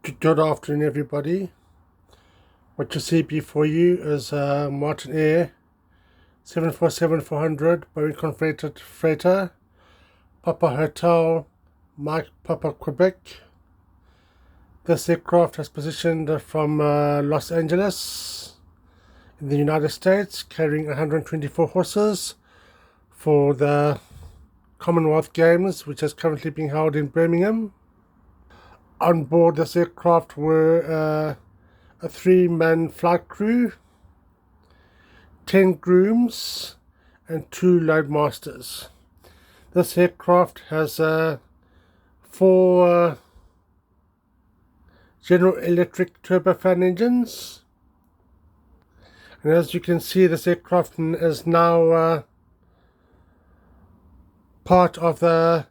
Good afternoon, everybody. What you see before you is a Martinair 747-400 Boeing converted freighter, Papa Hotel, Mike Papa Quebec. This aircraft has positioned from Los Angeles in the United States, carrying 124 horses for the Commonwealth Games, which is currently being held in Birmingham. On board this aircraft were a 3-man flight crew, 10 grooms, and 2 loadmasters. This aircraft has 4 General Electric turbofan engines, and as you can see, this aircraft is now part of the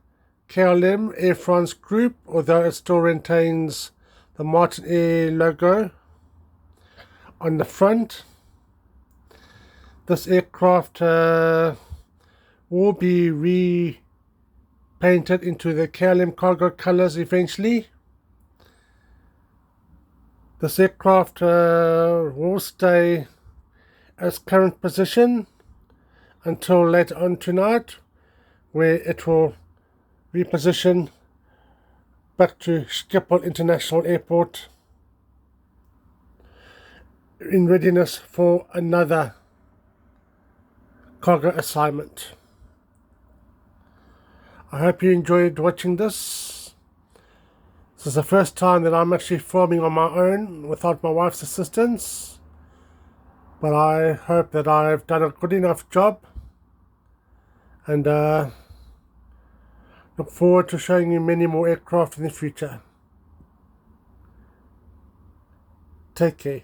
KLM Air France group, although it still retains the Martinair logo on the front. This aircraft will be repainted into the KLM cargo colors eventually. This aircraft will stay at its current position until later on tonight, where it will reposition back to Schiphol International Airport in readiness for another cargo assignment. I hope you enjoyed watching this. This is the first time that I'm actually filming on my own without my wife's assistance, but I hope that I've done a good enough job, and look forward to showing you many more aircraft in the future. Take care.